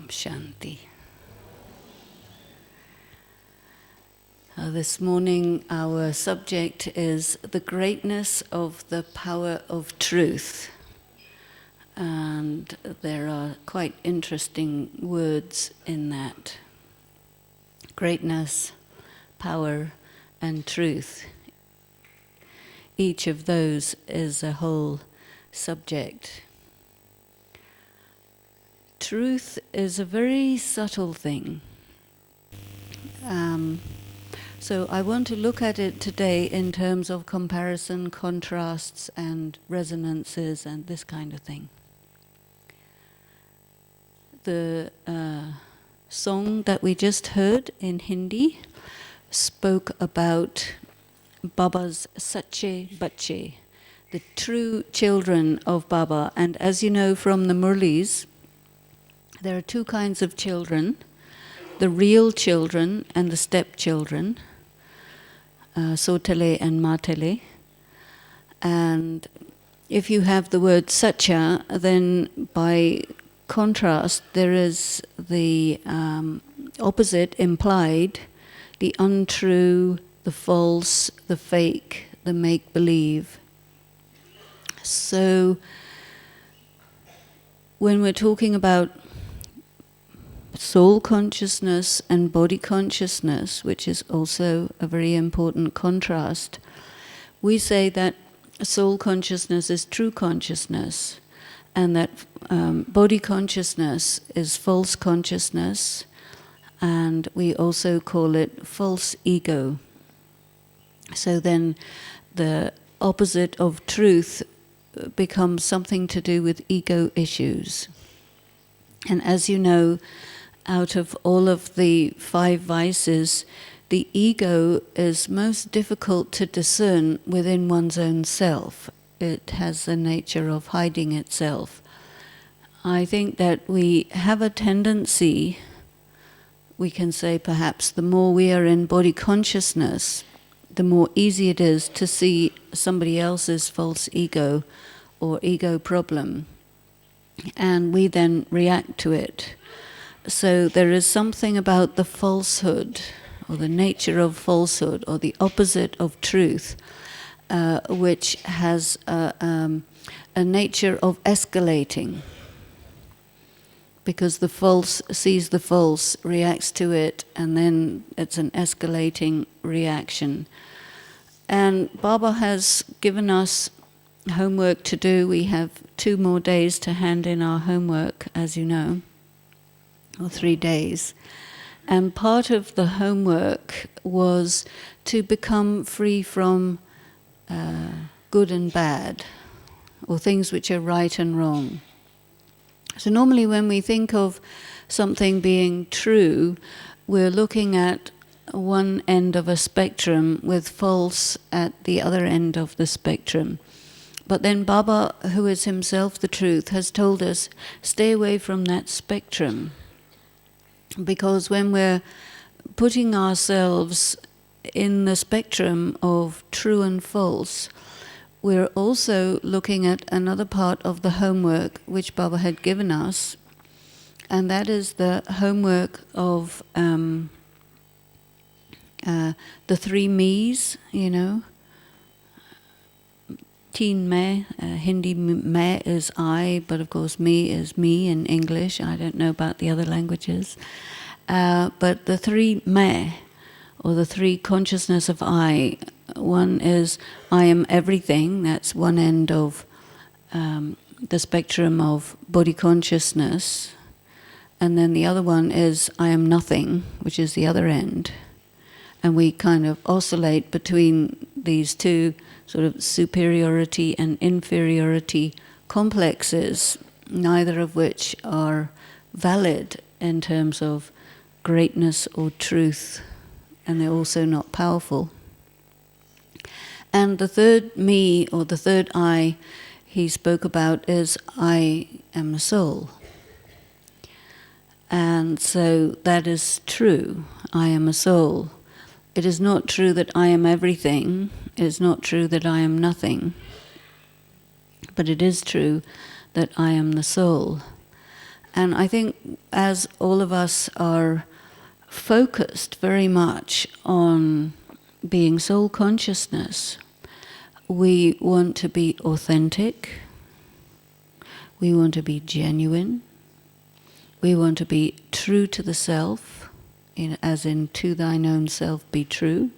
Shanti. This morning our subject is the greatness of the power of truth. And there are quite interesting words in that. Greatness, power, and truth. Each of those is a whole subject. Truth is a very subtle thing. So I want to look at it today in terms of comparison, contrasts, and resonances, and this kind of thing. The song that we just heard in Hindi spoke about Baba's Sache Bache, the true children of Baba. And as you know from the Murlis, there are two kinds of children, the real children and the stepchildren, Sotele and Matele. And if you have the word Satya, then by contrast there is the opposite implied, the untrue, the false, the fake, the make-believe. So when we're talking about soul consciousness and body consciousness, which is also a very important contrast, we say that soul consciousness is true consciousness, and that body consciousness is false consciousness, and we also call it false ego. So then the opposite of truth becomes something to do with ego issues. And as you know, out of all of the 5 vices, the ego is most difficult to discern within one's own self. It has the nature of hiding itself. I think that we have a tendency, we can say perhaps the more we are in body consciousness, the more easy it is to see somebody else's false ego or ego problem. And we then react to it. So there is something about the falsehood, or the nature of falsehood, or the opposite of truth, which has a nature of escalating. Because the false sees the false, reacts to it, and then it's an escalating reaction. And Baba has given us homework to do. We have 2 more days to hand in our homework, as you know, or 3 days. And part of the homework was to become free from good and bad, or things which are right and wrong. So normally when we think of something being true, we're looking at one end of a spectrum with false at the other end of the spectrum. But then Baba, who is himself the truth, has told us, stay away from that spectrum. Because when we're putting ourselves in the spectrum of true and false, we're also looking at another part of the homework which Baba had given us, and that is the homework of the 3 me's, you know. Teen me, Hindi me is I, but of course me is me in English. I don't know about the other languages. But the 3 me, or the 3 consciousness of I, one is I am everything, that's one end of the spectrum of body consciousness. And then the other one is I am nothing, which is the other end. And we kind of oscillate between these two sort of superiority and inferiority complexes, neither of which are valid in terms of greatness or truth, and they're also not powerful. And the 3rd me, or the 3rd I, he spoke about is I am a soul. And so that is true, I am a soul. It is not true that I am everything. It is not true that I am nothing. But it is true that I am the soul. And I think as all of us are focused very much on being soul consciousness, we want to be authentic, we want to be genuine, we want to be true to the self, as in to thine own self be true.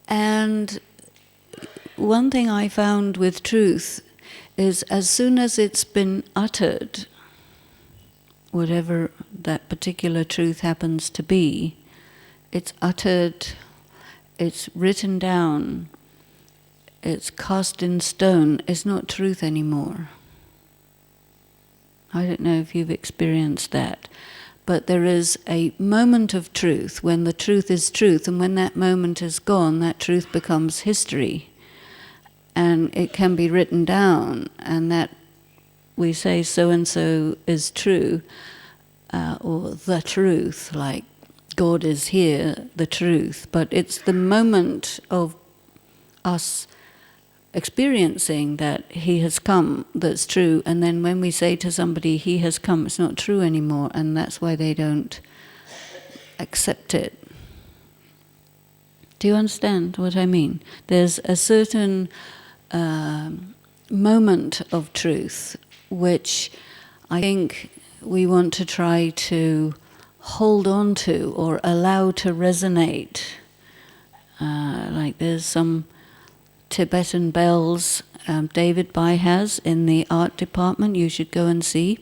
And one thing I found with truth is as soon as it's been uttered, whatever that particular truth happens to be, it's uttered, it's written down, it's cast in stone, it's not truth anymore. I don't know if you've experienced that, but there is a moment of truth when the truth is truth, and when that moment is gone, that truth becomes history. And it can be written down, and that we say so-and-so is true, or the truth, like God is here, the truth. But it's the moment of us experiencing that he has come that's true, and then when we say to somebody he has come, it's not true anymore, and that's why they don't accept it. Do you understand what I mean? There's a certain moment of truth which I think we want to try to hold on to or allow to resonate. Like there's some Tibetan bells David Bai has in the art department, you should go and see.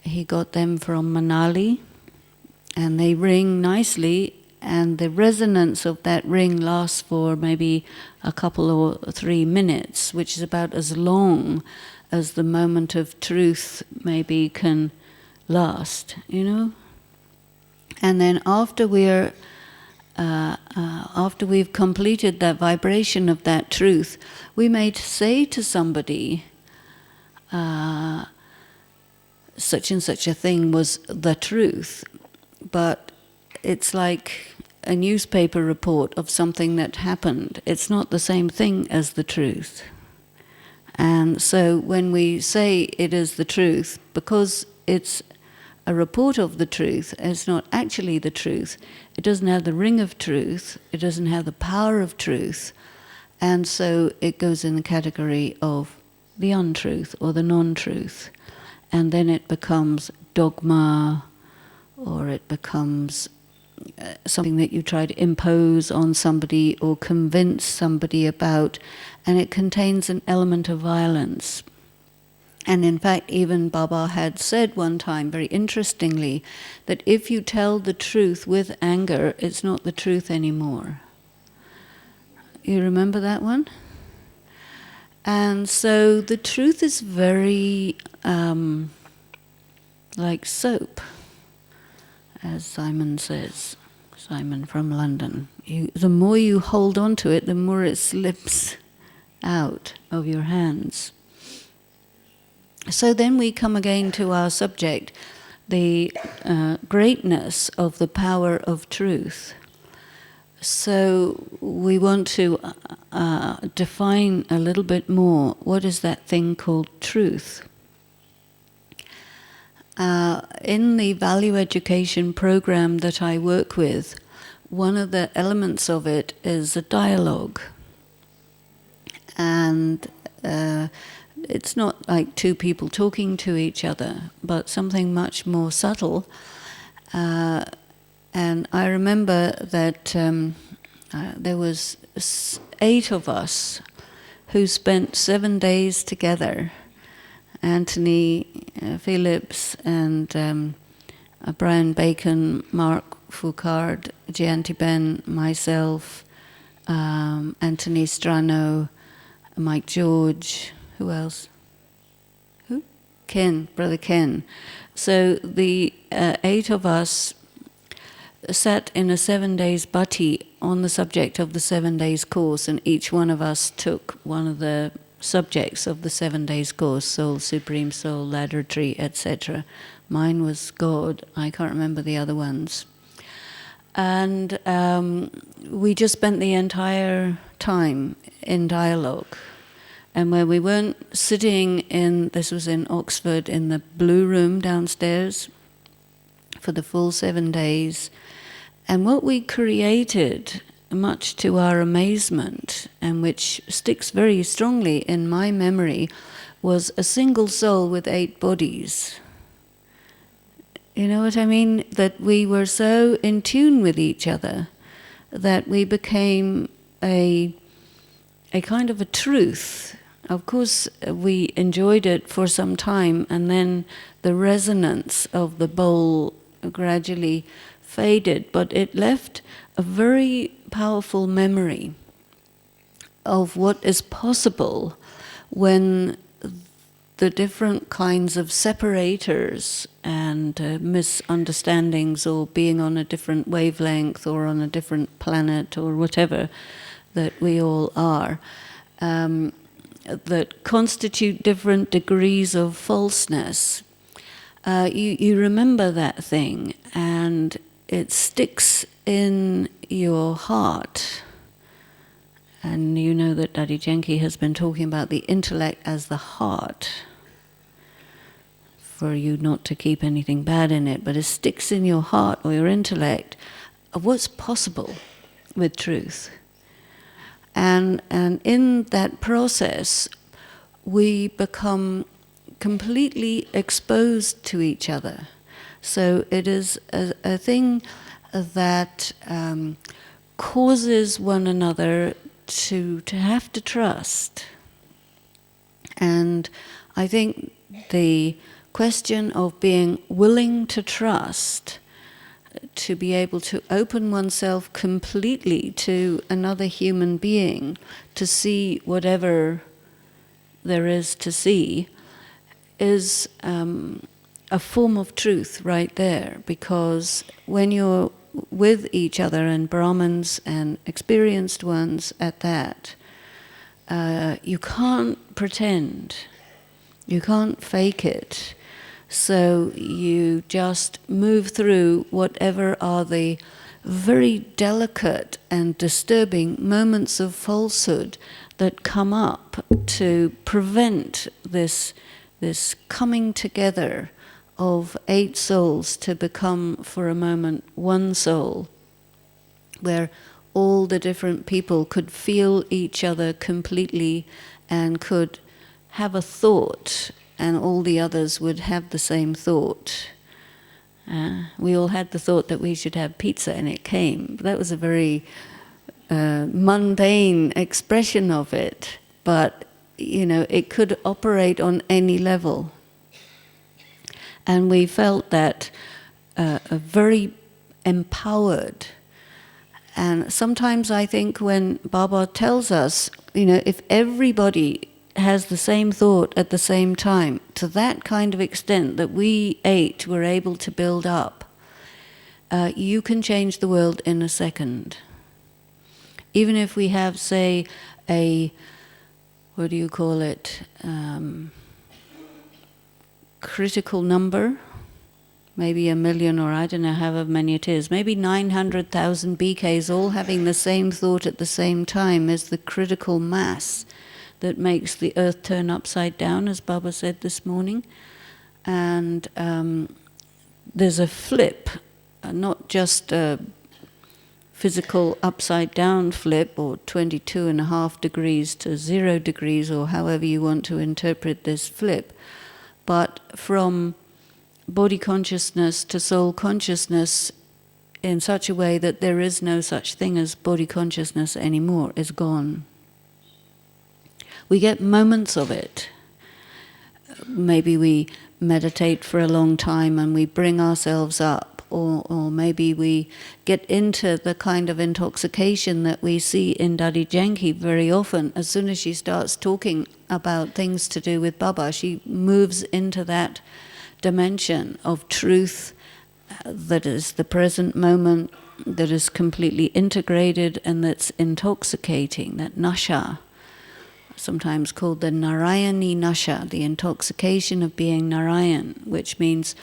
He got them from Manali, and they ring nicely, and the resonance of that ring lasts for maybe a couple or 3 minutes, which is about as long as the moment of truth maybe can last, you know? And then after we've completed that vibration of that truth, we may say to somebody, such and such a thing was the truth, but it's like a newspaper report of something that happened. It's not the same thing as the truth. And so when we say it is the truth, because it's a report of the truth, it's not actually the truth. It doesn't have the ring of truth. It doesn't have the power of truth. And so it goes in the category of the untruth or the non-truth. And then it becomes dogma, or it becomes something that you try to impose on somebody or convince somebody about, and it contains an element of violence. And in fact, even Baba had said one time, very interestingly, that if you tell the truth with anger, it's not the truth anymore. You remember that one? And so the truth is very like soap, as Simon says, Simon from London. The more you hold on to it, the more it slips out of your hands. So then we come again to our subject, the greatness of the power of truth. So we want to define a little bit more, what is that thing called truth? In the value education program that I work with, one of the elements of it is a dialogue. And it's not like two people talking to each other, but something much more subtle. And I remember that there was 8 of us who spent 7 days together. Anthony Phillips and Brian Bacon, Mark Foucard, Jayanti Ben, myself, Anthony Strano, Mike George, who else? Who? Ken, Brother Ken. So the 8 of us sat in a 7 days bhatti on the subject of the 7 days course, and each one of us took one of the subjects of the 7 days course, soul, supreme soul, ladder tree, etc. Mine was God. I can't remember the other ones. And we just spent the entire time in dialogue. And where we weren't sitting in, this was in Oxford, in the blue room downstairs for the full 7 days. And what we created, much to our amazement, and which sticks very strongly in my memory, was a single soul with 8 bodies. You know what I mean? That we were so in tune with each other that we became a kind of a truth. Of course, we enjoyed it for some time, and then the resonance of the bowl gradually faded, but it left a very powerful memory of what is possible when the different kinds of separators and misunderstandings, or being on a different wavelength or on a different planet or whatever that we all are, that constitute different degrees of falseness. You remember that thing, and it sticks in your heart. And you know that Daddy Genki has been talking about the intellect as the heart, for you not to keep anything bad in it, but it sticks in your heart or your intellect of what's possible with truth. And in that process, we become completely exposed to each other. So it is a thing that causes one another to have to trust. And I think the question of being willing to trust, to be able to open oneself completely to another human being, to see whatever there is to see, is a form of truth right there. Because when you're with each other, and Brahmins and experienced ones at that, you can't pretend, you can't fake it. So you just move through whatever are the very delicate and disturbing moments of falsehood that come up to prevent this coming together of 8 souls to become for a moment one soul, where all the different people could feel each other completely and could have a thought, and all the others would have the same thought. We all had the thought that we should have pizza, and it came. That was a very mundane expression of it, but you know, it could operate on any level. And we felt that very empowered. And sometimes I think when Baba tells us, you know, if everybody has the same thought at the same time, to that kind of extent that we 8 were able to build up, you can change the world in a second. Even if we have, say, what do you call it, critical number, maybe 1 million, or I don't know however many it is, maybe 900,000 BKs all having the same thought at the same time is the critical mass that makes the earth turn upside down, as Baba said this morning. And there's a flip, not just a physical upside down flip, or 22.5 degrees to 0 degrees, or however you want to interpret this flip, but from body consciousness to soul consciousness in such a way that there is no such thing as body consciousness anymore, is gone. We get moments of it. Maybe we meditate for a long time and we bring ourselves up, or maybe we get into the kind of intoxication that we see in Dadi Janki very often. As soon as she starts talking about things to do with Baba, she moves into that dimension of truth that is the present moment, that is completely integrated and that's intoxicating, that nasha, sometimes called the Narayani nasha, the intoxication of being Narayan, which means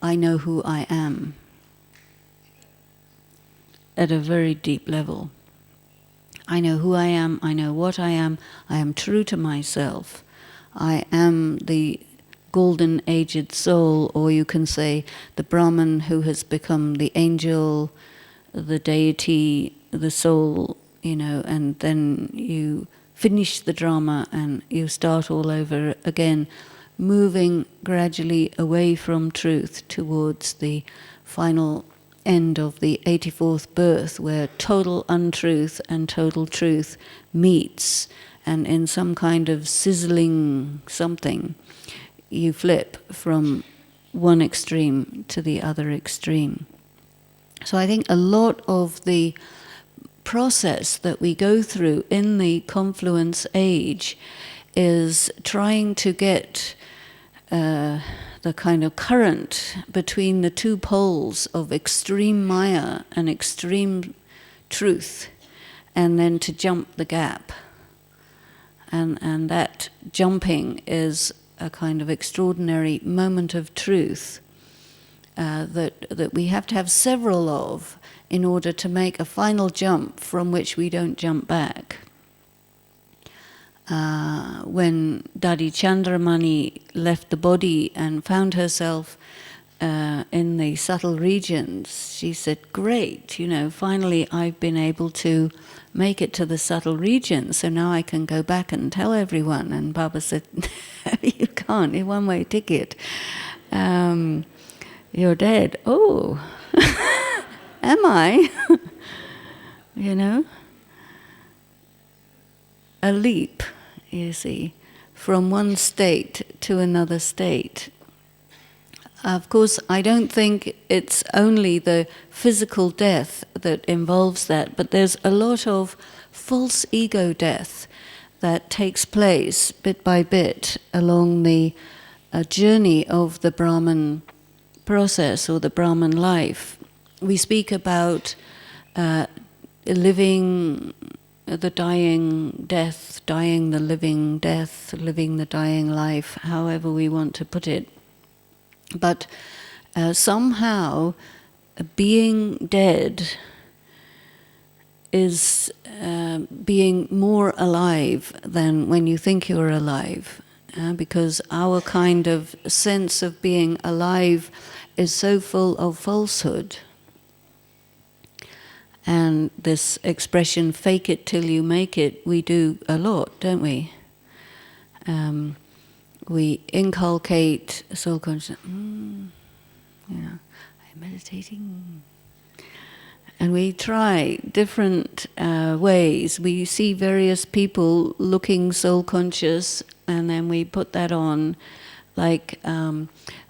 I know who I am at a very deep level. I know who I am, I know what I am true to myself. I am the golden aged soul, or you can say the Brahman who has become the angel, the deity, the soul, and then you finish the drama and you start all over again, moving gradually away from truth towards the final end of the 84th birth, where total untruth and total truth meets, and in some kind of sizzling something, you flip from one extreme to the other extreme. So I think a lot of the process that we go through in the confluence age is trying to get the kind of current between the two poles of extreme Maya and extreme truth, and then to jump the gap. And that jumping is a kind of extraordinary moment of truth that we have to have several of in order to make a final jump from which we don't jump back. When Dadi Chandramani left the body and found herself in the subtle regions, she said, great, finally I've been able to make it to the subtle regions, so now I can go back and tell everyone. And Baba said, you can't, it's a one-way ticket. You're dead. Oh, am I? A leap, you see, from one state to another state. Of course, I don't think it's only the physical death that involves that, but there's a lot of false ego death that takes place bit by bit along the journey of the Brahman process or the Brahman life. We speak about living the dying death, dying the living death, living the dying life, however we want to put it. But somehow being dead is being more alive than when you think you're alive, because our kind of sense of being alive is so full of falsehood. And this expression, fake it till you make it, we do a lot, don't we? We inculcate soul consciousness. I'm meditating. And we try different ways. We see various people looking soul conscious, and then we put that on like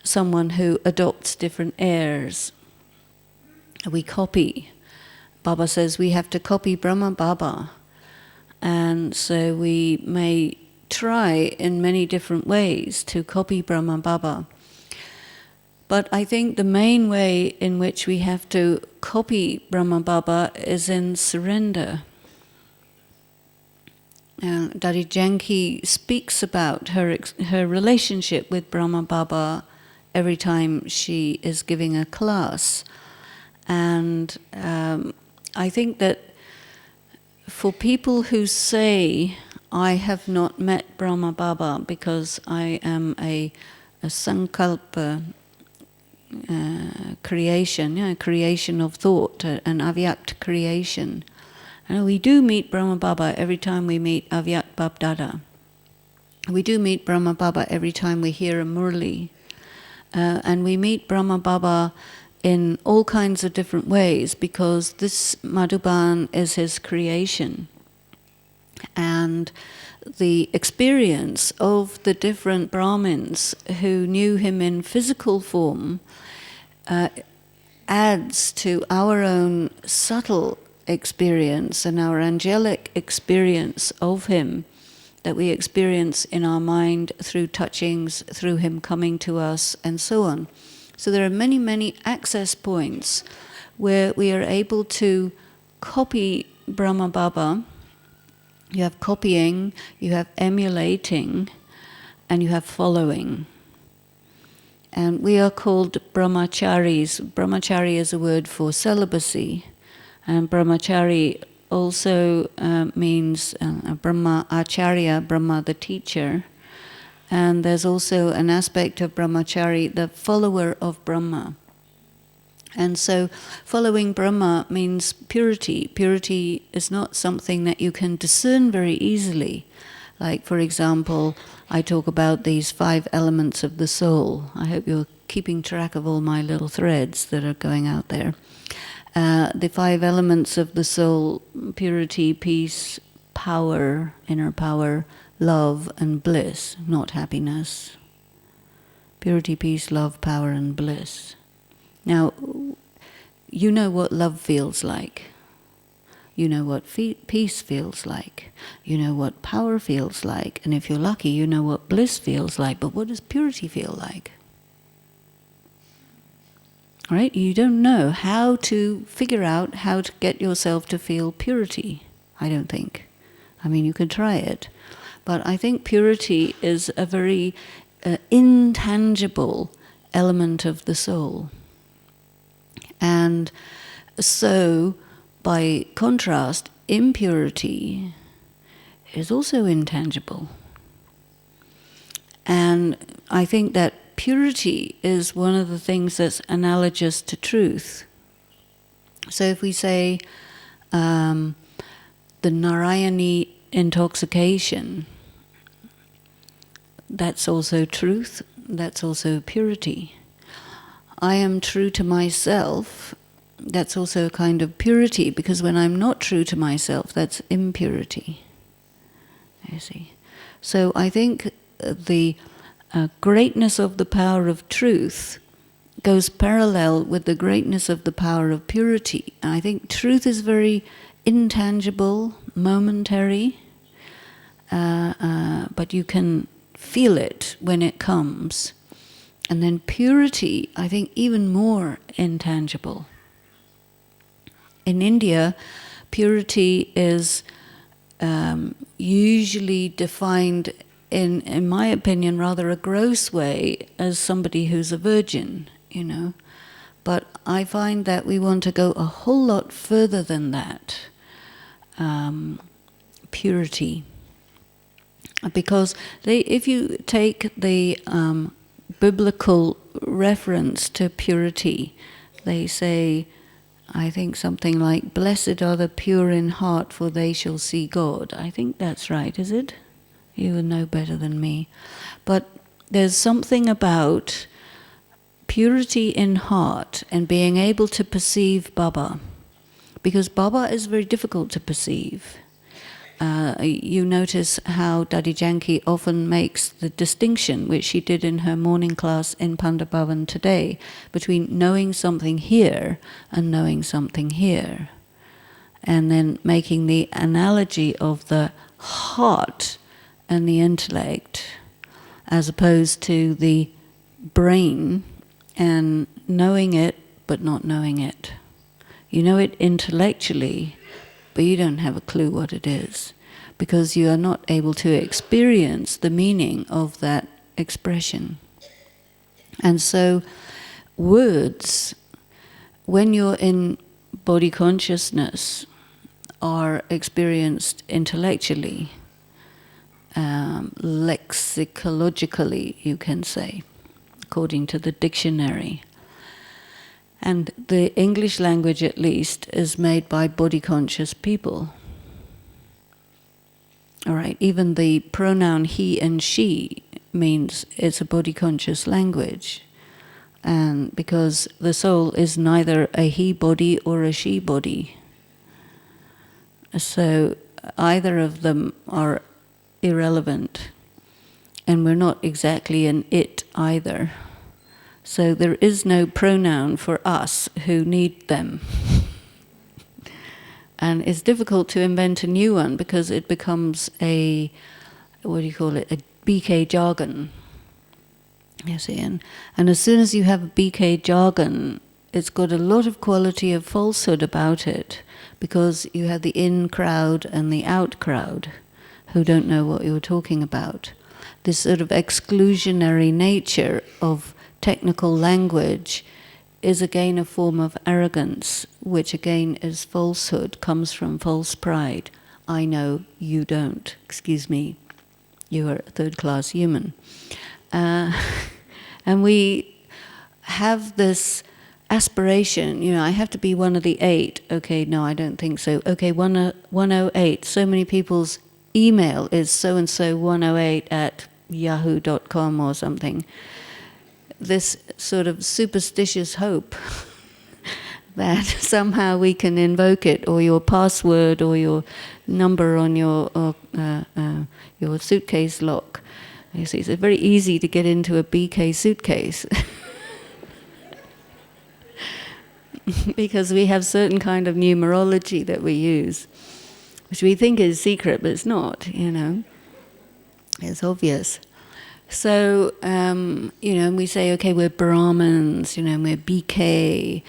someone who adopts different airs. We copy. Baba says we have to copy Brahma Baba. And so we may try in many different ways to copy Brahma Baba. But I think the main way in which we have to copy Brahma Baba is in surrender. Dadi Janki speaks about her relationship with Brahma Baba every time she is giving a class. And I think that for people who say, I have not met Brahma Baba because I am a sankalpa creation, creation of thought, an avyakt creation. And we do meet Brahma Baba every time we meet Avyakt Bab Dada. We do meet Brahma Baba every time we hear a murli. And we meet Brahma Baba in all kinds of different ways, because this Madhuban is his creation. And the experience of the different Brahmins who knew him in physical form adds to our own subtle experience and our angelic experience of him that we experience in our mind through touchings, through him coming to us, and so on. So there are many, many access points where we are able to copy Brahma Baba. You have copying, you have emulating, and you have following. And we are called brahmacharis. Brahmachari is a word for celibacy. And brahmachari also means Brahma Acharya, Brahma the teacher. And there's also an aspect of brahmachari, the follower of Brahma. And so following Brahma means purity. Purity is not something that you can discern very easily. Like, for example, I talk about these 5 elements of the soul. I hope you're keeping track of all my little threads that are going out there. The 5 elements of the soul: purity, peace, power, inner power, love, and bliss, not happiness. Purity, peace, love, power, and bliss. Now, you know what love feels like. You know what peace feels like. You know what power feels like. And if you're lucky, you know what bliss feels like. But what does purity feel like? Right? You don't know how to figure out how to get yourself to feel purity, I don't think. I mean, you can try it. But I think purity is a very intangible element of the soul. And so, by contrast, impurity is also intangible. And I think that purity is one of the things that's analogous to truth. So if we say the Narayani intoxication, that's also truth, that's also purity. I am true to myself, that's also a kind of purity, because when I'm not true to myself, that's impurity. You see. So I think the greatness of the power of truth goes parallel with the greatness of the power of purity. And I think truth is very intangible, momentary, but you can feel it when it comes. And then purity, I think, even more intangible. In India, purity is usually defined in my opinion, rather a gross way as somebody who's a virgin, you know. But I find that we want to go a whole lot further than that, purity. Because if you take the biblical reference to purity, they say, I think something like, "Blessed are the pure in heart, for they shall see God." I think that's right, is it? You would know better than me. But there's something about purity in heart and being able to perceive Baba. Because Baba is very difficult to perceive. You notice how Dadi Janki often makes the distinction, which she did in her morning class in Pandabhavan today, between knowing something here and knowing something here. And then making the analogy of the heart and the intellect, as opposed to the brain and knowing it but not knowing it. You know it intellectually, but you don't have a clue what it is, because you are not able to experience the meaning of that expression. And so words, when you're in body consciousness, are experienced intellectually, lexicologically, you can say, according to the dictionary. And the English language, at least, is made by body-conscious people. All right, even the pronoun he and she means it's a body-conscious language. And because the soul is neither a he body or a she body. So either of them are irrelevant. And we're not exactly an it either. So there is no pronoun for us who need them. And it's difficult to invent a new one because it becomes a BK jargon. You see, and as soon as you have a BK jargon, it's got a lot of quality of falsehood about it, because you have the in crowd and the out crowd who don't know what you're talking about. This sort of exclusionary nature of technical language is again a form of arrogance, which again is falsehood, comes from false pride. I know, you don't. Excuse me, you are a third-class human. And we have this aspiration, I have to be one of the 8. Okay, no, I don't think so. Okay, 108. So many people's email is so-and-so 108 at yahoo.com or something. This sort of superstitious hope that somehow we can invoke it, or your password, or your number on your suitcase lock. You see, it's very easy to get into a BK suitcase because we have certain kind of numerology that we use, which we think is secret, but it's not. It's obvious. So, we say, okay, we're Brahmins, we're BK,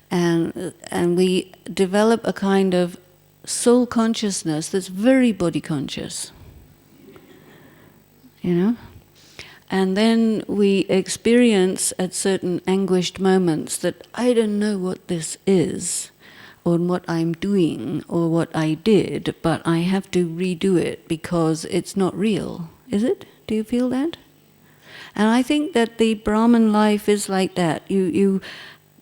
and we develop a kind of soul consciousness that's very body conscious, And then we experience at certain anguished moments that I don't know what this is, or what I'm doing, or what I did, but I have to redo it because it's not real. Is it? Do you feel that? And I think that the Brahman life is like that. You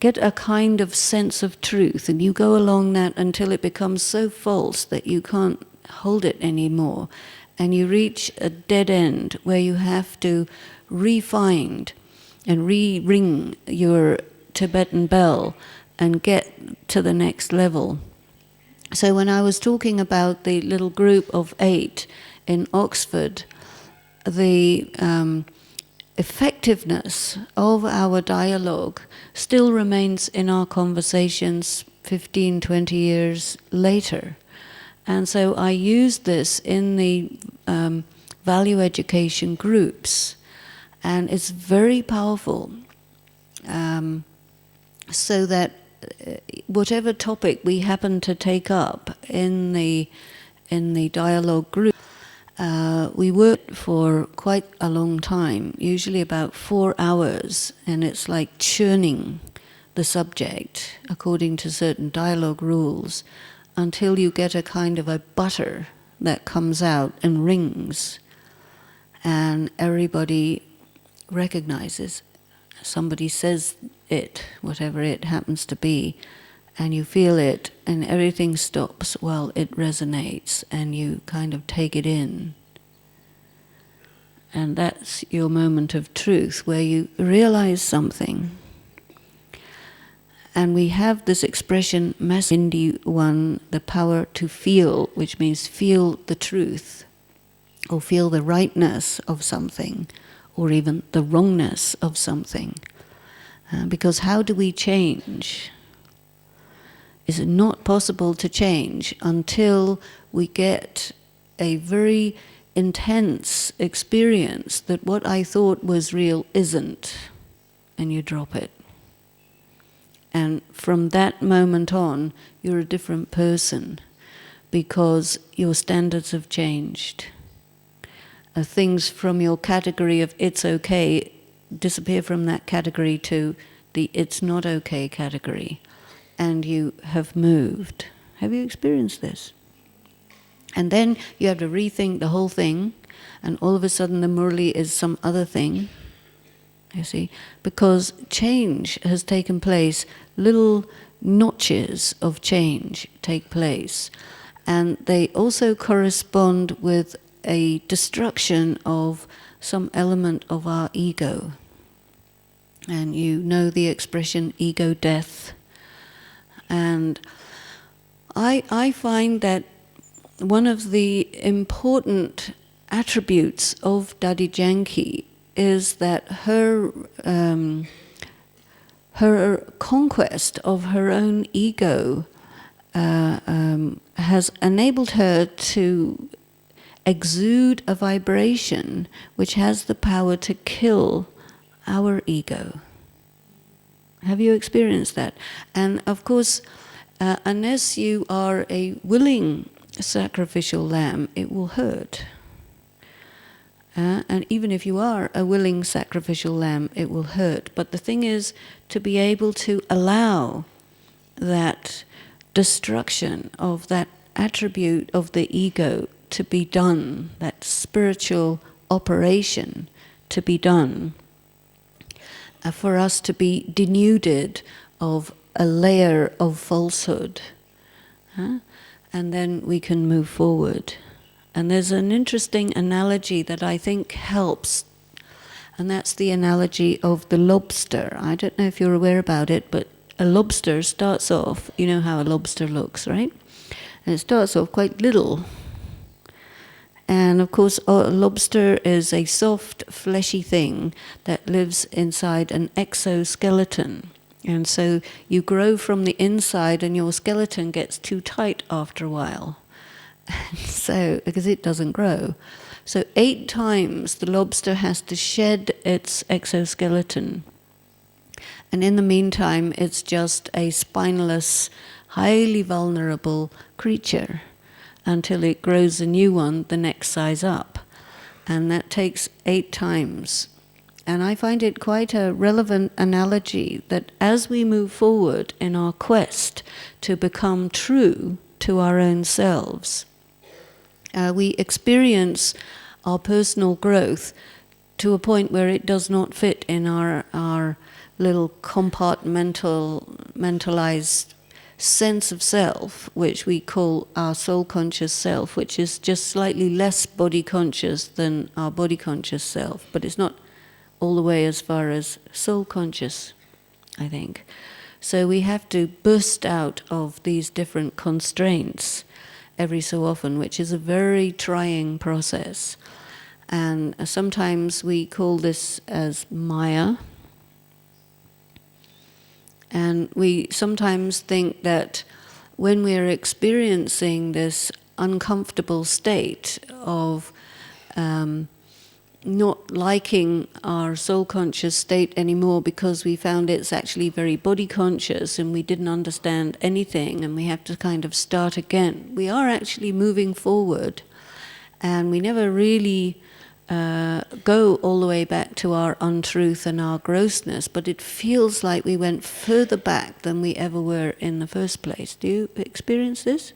get a kind of sense of truth, and you go along that until it becomes so false that you can't hold it anymore. And you reach a dead end where you have to re-find and re-ring your Tibetan bell and get to the next level. So when I was talking about the little group of 8 in Oxford, the effectiveness of our dialogue still remains in our conversations 15, 20 years later. And so I used this in the value education groups, and it's very powerful. So that whatever topic we happen to take up in the dialogue group, we work for quite a long time, usually about 4 hours, and it's like churning the subject according to certain dialogue rules until you get a kind of a butter that comes out and rings, and everybody recognizes. Somebody says it, whatever it happens to be, and you feel it, and everything stops. Well, it resonates, and you kind of take it in. And that's your moment of truth, where you realize something. And we have this expression, Hindi one, the power to feel, which means feel the truth, or feel the rightness of something, or even the wrongness of something. Because how do we change? Is it not possible to change until we get a very intense experience that what I thought was real isn't, and you drop it. And from that moment on, you're a different person because your standards have changed. Things from your category of it's okay disappear from that category to the it's not okay category, and you have moved. Have you experienced this? And then you have to rethink the whole thing, and all of a sudden the Murli is some other thing, you see, because change has taken place, little notches of change take place, and they also correspond with a destruction of some element of our ego. And you know the expression ego death. And I find that one of the important attributes of Dadi Janki is that her conquest of her own ego has enabled her to exude a vibration which has the power to kill our ego. Have you experienced that? And of course, unless you are a willing sacrificial lamb, it will hurt. And even if you are a willing sacrificial lamb, it will hurt. But the thing is to be able to allow that destruction of that attribute of the ego to be done, that spiritual operation to be done, for us to be denuded of a layer of falsehood. And then we can move forward. And there's an interesting analogy that I think helps, and that's the analogy of the lobster. I don't know if you're aware about it, but a lobster starts off, you know how a lobster looks, right? And it starts off quite little. And of course, a lobster is a soft, fleshy thing that lives inside an exoskeleton. And so you grow from the inside and your skeleton gets too tight after a while. So, because it doesn't grow. So 8 times the lobster has to shed its exoskeleton. And in the meantime, it's just a spineless, highly vulnerable creature until it grows a new one the next size up. And that takes 8 times. And I find it quite a relevant analogy that as we move forward in our quest to become true to our own selves, we experience our personal growth to a point where it does not fit in our little compartmentalized sense of self, which we call our soul conscious self, which is just slightly less body conscious than our body conscious self, but it's not all the way as far as soul conscious, I think. So we have to burst out of these different constraints every so often, which is a very trying process. And sometimes we call this as Maya. And we sometimes think that when we're experiencing this uncomfortable state of not liking our soul conscious state anymore because we found it's actually very body conscious and we didn't understand anything and we have to kind of start again. We are actually moving forward and we never really go all the way back to our untruth and our grossness, but it feels like we went further back than we ever were in the first place. Do you experience this?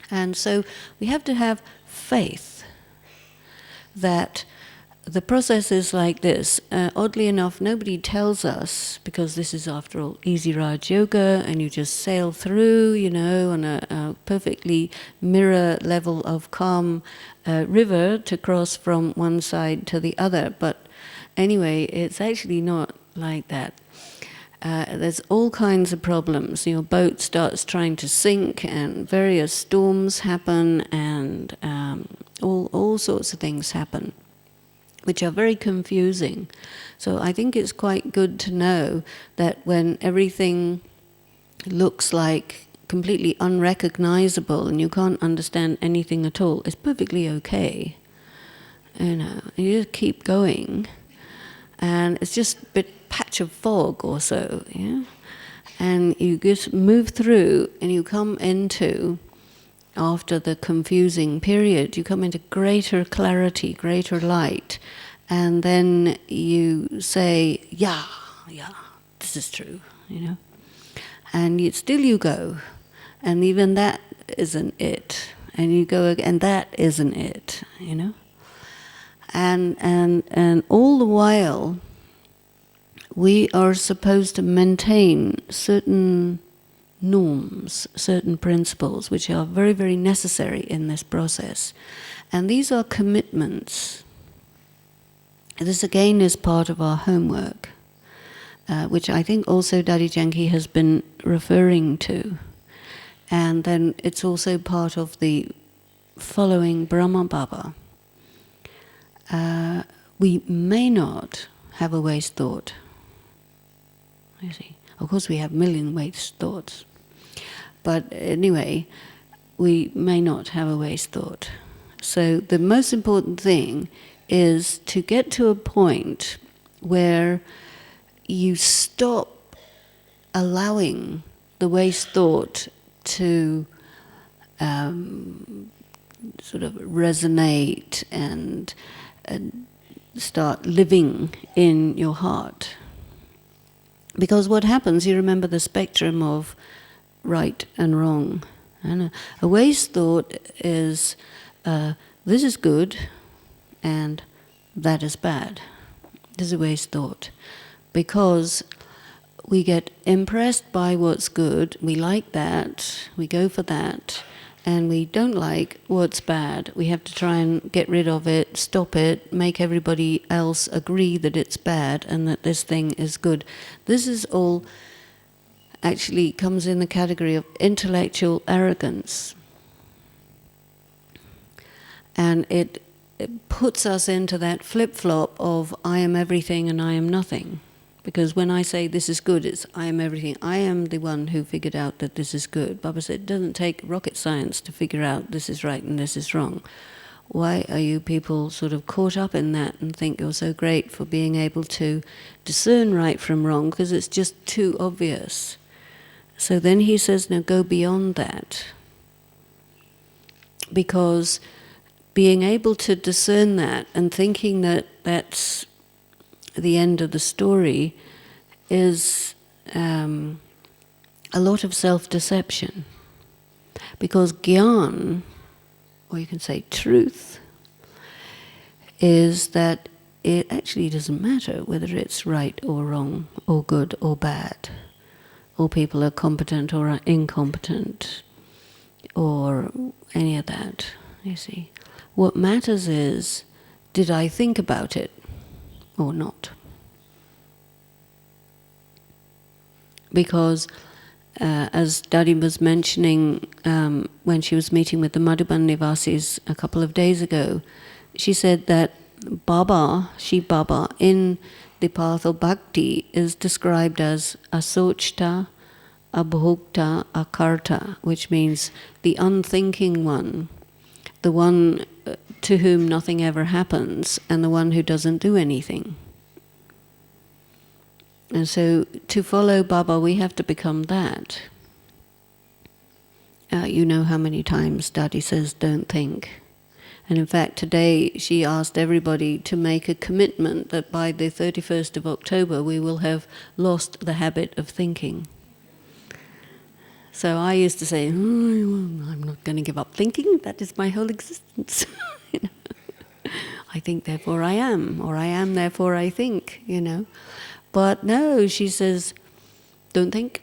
And so we have to have faith that the process is like this. Oddly enough, nobody tells us, because this is after all Easy Raj Yoga, and you just sail through, you know, on a perfectly mirror level of calm river to cross from one side to the other. But anyway, it's actually not like that. There's all kinds of problems. Your boat starts trying to sink and various storms happen and all sorts of things happen, which are very confusing. So I think it's quite good to know that when everything looks like completely unrecognizable and you can't understand anything at all, it's perfectly okay. You know, you just keep going. And it's just a bit patch of fog or so, yeah? And you just move through and you come into, after the confusing period, you come into greater clarity, greater light, and then you say, yeah, this is true, you know. And still you go, and even that isn't it. And you go again, and that isn't it, you know. And all the while, we are supposed to maintain certain norms, certain principles, which are very, very necessary in this process. And these are commitments. This again is part of our homework, which I think also Daddy Janki has been referring to. And then it's also part of the following Brahma Baba. We may not have a waste thought. You see, of course we have a million waste thoughts. But anyway, we may not have a waste thought. So the most important thing is to get to a point where you stop allowing the waste thought to sort of resonate and start living in your heart. Because what happens, you remember the spectrum of right and wrong. And a waste thought is, this is good and that is bad. This is a waste thought. Because we get impressed by what's good, we like that, we go for that, and we don't like what's bad. We have to try and get rid of it, stop it, make everybody else agree that it's bad and that this thing is good. This is all actually comes in the category of intellectual arrogance. And it puts us into that flip-flop of I am everything and I am nothing. Because when I say this is good, it's I am everything. I am the one who figured out that this is good. Baba said it doesn't take rocket science to figure out this is right and this is wrong. Why are you people sort of caught up in that and think you're so great for being able to discern right from wrong? Because it's just too obvious. So then he says, now go beyond that. Because being able to discern that and thinking that that's the end of the story is a lot of self-deception. Because gyan, or you can say truth, is that it actually doesn't matter whether it's right or wrong, or good or bad, or people are competent or are incompetent, or any of that, you see. What matters is, did I think about it or not? Because as Daddy was mentioning when she was meeting with the Madhuban Nivasis a couple of days ago, she said that Baba, Shiv Baba, in the path of bhakti is described as asochta, abhokta, akarta, which means the unthinking one, the one to whom nothing ever happens, and the one who doesn't do anything. And so to follow Baba, we have to become that. You know how many times Daddy says, don't think. And in fact, today she asked everybody to make a commitment that by the 31st of October we will have lost the habit of thinking. So I used to say, I'm not going to give up thinking, that is my whole existence. You know? I think, therefore I am, or I am, therefore I think, you know. But no, she says, don't think.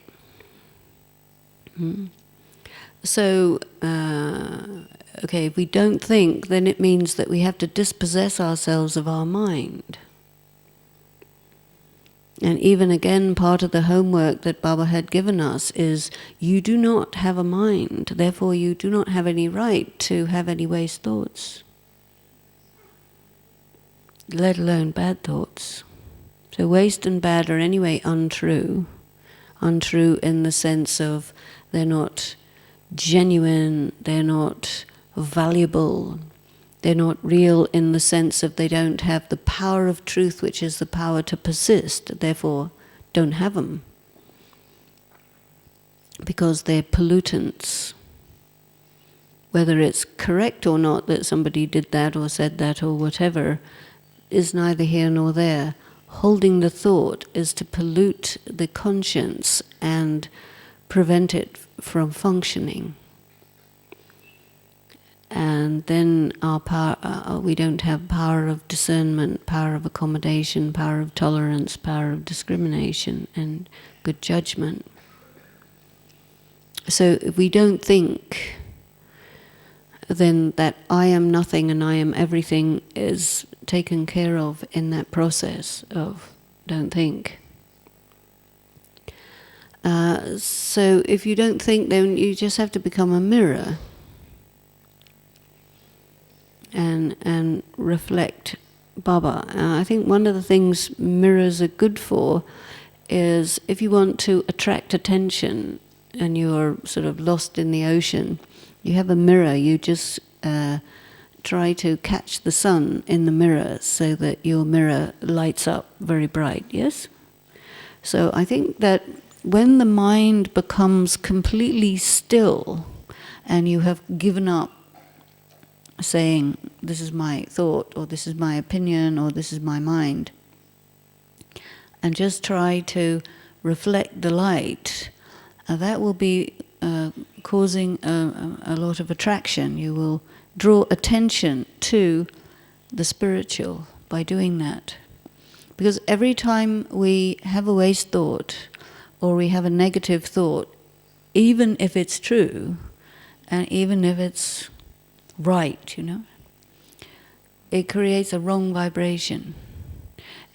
So, okay, if we don't think, then it means that we have to dispossess ourselves of our mind. And even again, part of the homework that Baba had given us is, you do not have a mind, therefore you do not have any right to have any waste thoughts, let alone bad thoughts. So waste and bad are anyway untrue. Untrue in the sense of they're not genuine, they're not valuable, they're not real in the sense of they don't have the power of truth, which is the power to persist, therefore don't have them. Because they're pollutants. Whether it's correct or not that somebody did that or said that or whatever is neither here nor there. Holding the thought is to pollute the conscience and prevent it from functioning. And then our power, we don't have power of discernment, power of accommodation, power of tolerance, power of discrimination, and good judgment. So if we don't think, then that I am nothing and I am everything is taken care of in that process of don't think. So if you don't think, then you just have to become a mirror and reflect Baba. I think one of the things mirrors are good for is if you want to attract attention and you're sort of lost in the ocean, you have a mirror, you just try to catch the sun in the mirror so that your mirror lights up very bright, yes? So I think that when the mind becomes completely still and you have given up saying, this is my thought, or this is my opinion, or this is my mind, and just try to reflect the light, that will be causing a lot of attraction. You will draw attention to the spiritual by doing that. Because every time we have a waste thought, or we have a negative thought, even if it's true, and even if it's right, it creates a wrong vibration.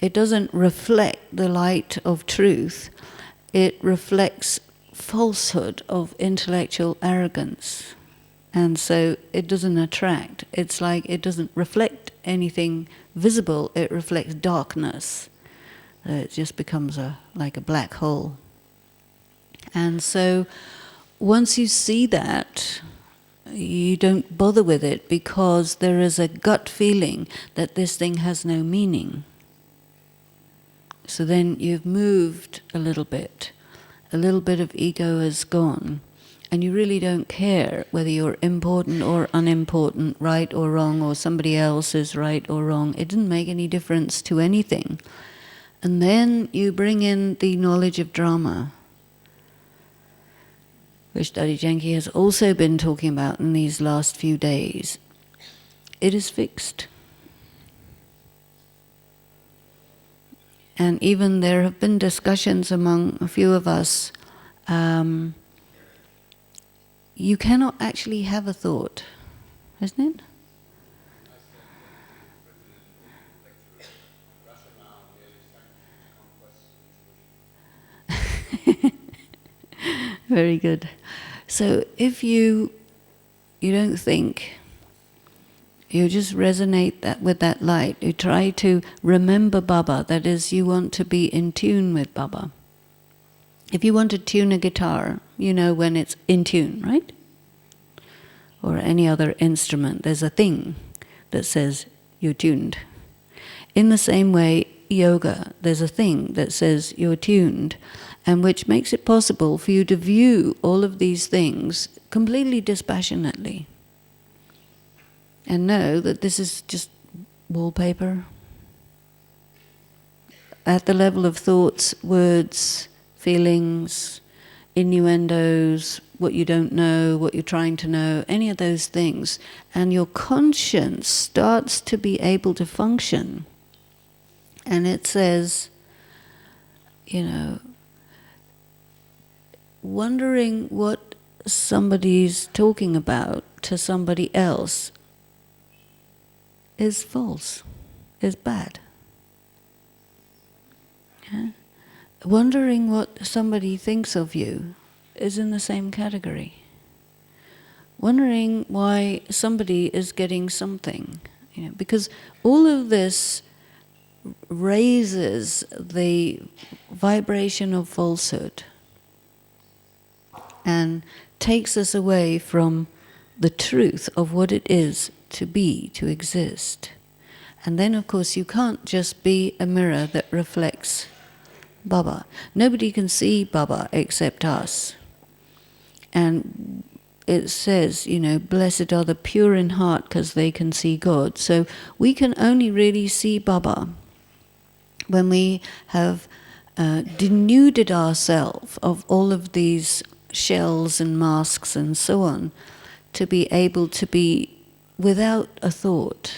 It doesn't reflect the light of truth. It reflects falsehood of intellectual arrogance. And so it doesn't attract. It's like it doesn't reflect anything visible. It reflects darkness. It just becomes like a black hole. And so once you see that, you don't bother with it, because there is a gut feeling that this thing has no meaning. So then you've moved a little bit of ego has gone, and you really don't care whether you're important or unimportant, right or wrong, or somebody else is right or wrong. It didn't make any difference to anything. And then you bring in the knowledge of drama, which Daddy Janki has also been talking about in these last few days. It is fixed. And even there have been discussions among a few of us, you cannot actually have a thought, isn't it? Very good. So if you don't think, you just resonate with that light. You try to remember Baba. That is, you want to be in tune with Baba. If you want to tune a guitar, you know when it's in tune, right? Or any other instrument, there's a thing that says you're tuned. In the same way, yoga, there's a thing that says you're tuned, and which makes it possible for you to view all of these things completely dispassionately. And know that this is just wallpaper. At the level of thoughts, words, feelings, innuendos, what you don't know, what you're trying to know, any of those things. And your conscience starts to be able to function. And it says, wondering what somebody's talking about to somebody else is false, is bad. Yeah? Wondering what somebody thinks of you is in the same category. Wondering why somebody is getting something, because all of this raises the vibration of falsehood and takes us away from the truth of what it is to be, to exist. And then, of course, you can't just be a mirror that reflects Baba. Nobody can see Baba except us. And it says, blessed are the pure in heart because they can see God. So we can only really see Baba when we have denuded ourselves of all of these shells and masks and so on, to be able to be without a thought,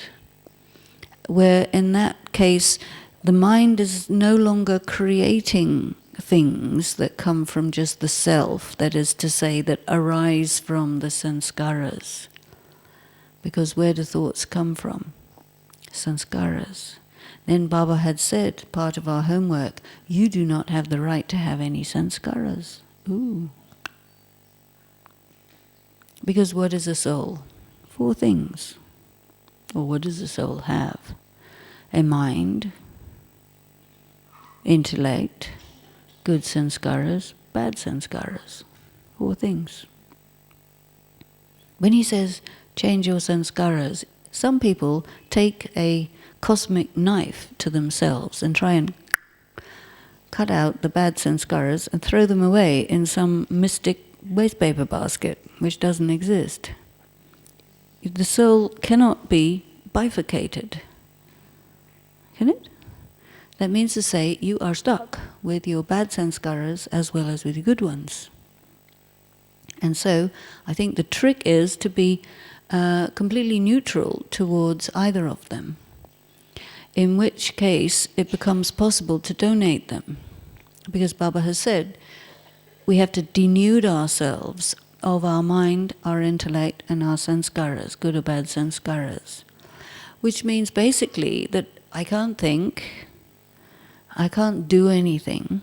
where in that case the mind is no longer creating things that come from just the self, that is to say, that arise from the sanskaras. Because where do thoughts come from? Sanskaras. Then Baba had said, part of our homework, you do not have the right to have any sanskaras. Ooh. Because what is a soul? 4 things. Or what does the soul have? A mind, intellect, good sanskaras, bad sanskaras. 4 things. When he says, change your sanskaras, some people take a cosmic knife to themselves and try and cut out the bad sanskaras and throw them away in some mystic wastepaper basket, which doesn't exist. The soul cannot be bifurcated. Can it? That means to say you are stuck with your bad sanskaras as well as with your good ones. And so I think the trick is to be completely neutral towards either of them, in which case it becomes possible to donate them. Because Baba has said we have to denude ourselves of our mind, our intellect, and our sanskaras, good or bad sanskaras. Which means basically that I can't think, I can't do anything,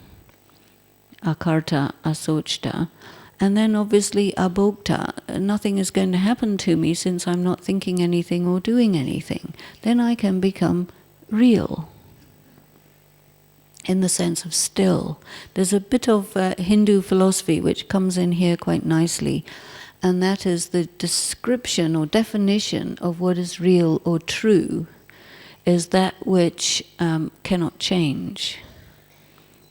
akarta, asochta, and then obviously abhokta, nothing is going to happen to me since I'm not thinking anything or doing anything. Then I can become real, in the sense of still. There's a bit of Hindu philosophy which comes in here quite nicely, and that is the description or definition of what is real or true is that which cannot change.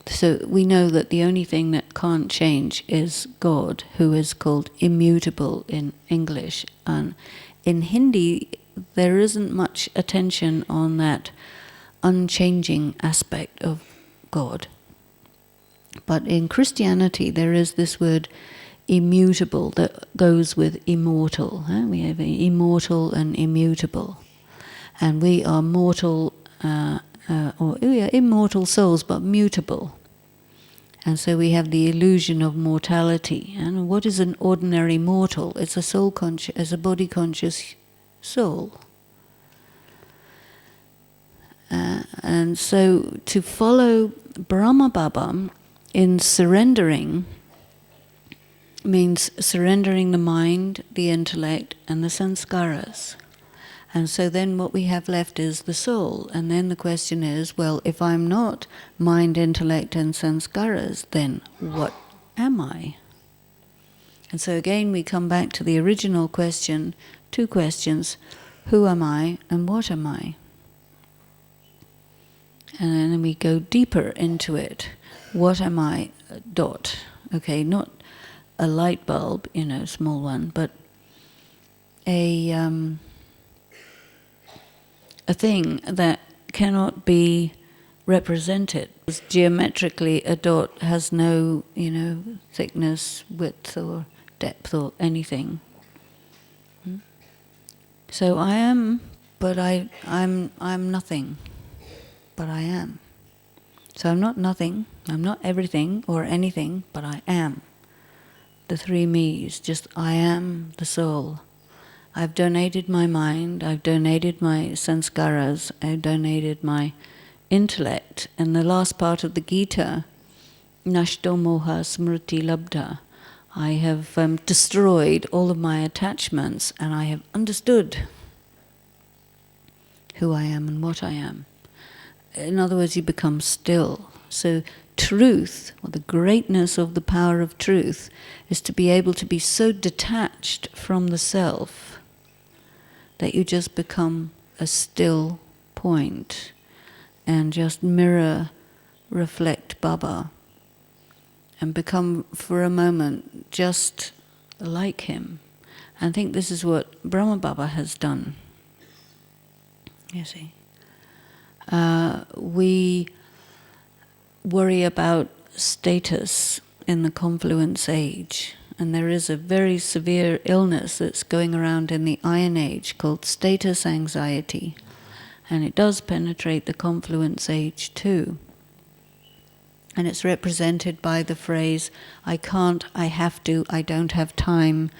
So we know that the only thing that can't change is God, who is called immutable in English. And in Hindi, there isn't much attention on that unchanging aspect of God. But in Christianity, there is this word immutable that goes with immortal. We have immortal and immutable. And we are mortal, we are immortal souls, but mutable. And so we have the illusion of mortality. And what is an ordinary mortal? It's a soul conscious, it's a body conscious soul. And so to follow Brahma Baba in surrendering means surrendering the mind, the intellect, and the sanskaras. And so then what we have left is the soul. And then the question is, well, if I'm not mind, intellect, and sanskaras, then what am I? And so again we come back to the original question, two questions: who am I and what am I? And then we go deeper into it. What am I? Dot. Okay, not a light bulb, small one, but a thing that cannot be represented. Geometrically, a dot has no, thickness, width, or depth, or anything. So I am, but I'm nothing, but I am. So I'm not nothing, I'm not everything or anything, but I am. The three me's, just I am the soul. I've donated my mind, I've donated my sanskaras, I've donated my intellect. And the last part of the Gita, Nashto moha smriti labdha, I have destroyed all of my attachments and I have understood who I am and what I am. In other words, you become still. So truth, or the greatness of the power of truth, is to be able to be so detached from the self that you just become a still point and just mirror, reflect Baba and become for a moment just like him. And I think this is what Brahma Baba has done. You see. We worry about status in the confluence age, and there is a very severe illness that's going around in the Iron Age called status anxiety, and it does penetrate the confluence age too. And it's represented by the phrase, I can't, I have to, I don't have time,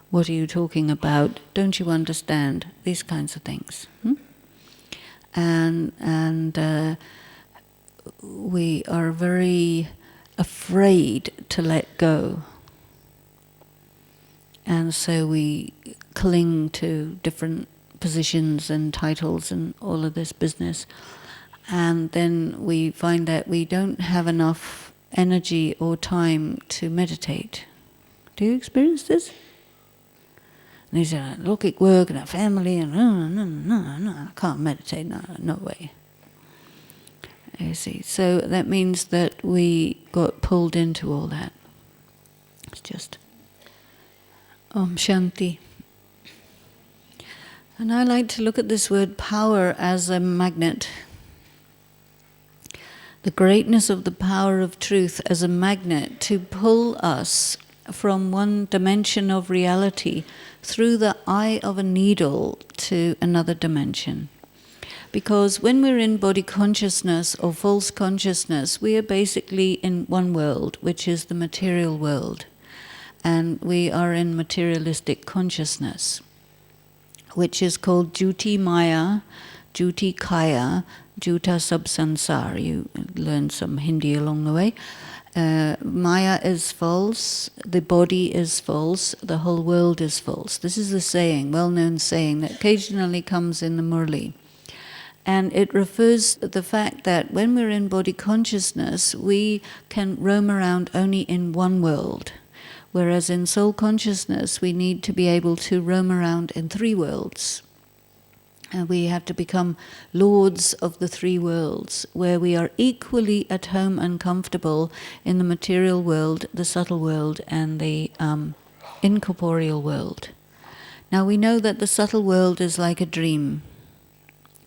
what are you talking about, don't you understand, these kinds of things. And we are very afraid to let go. And so we cling to different positions and titles and all of this business. And then we find that we don't have enough energy or time to meditate. Do you experience this? And they say, I look at work and at family and no, I can't meditate, no way. You see, so that means that we got pulled into all that. It's just Om Shanti. And I like to look at this word power as a magnet. The greatness of the power of truth as a magnet to pull us from one dimension of reality through the eye of a needle to another dimension. Because when we're in body consciousness or false consciousness, we are basically in one world, which is the material world. And we are in materialistic consciousness, which is called Juti Maya, Juti Kaya, Juta Subsansar. You learn some Hindi along the way. Maya is false, the body is false, the whole world is false. This is a saying, well-known saying, that occasionally comes in the Murli. And it refers to the fact that when we're in body consciousness, we can roam around only in one world. Whereas in soul consciousness, we need to be able to roam around in three worlds. And we have to become lords of the three worlds, where we are equally at home and comfortable in the material world, the subtle world, and the incorporeal world. Now we know that the subtle world is like a dream,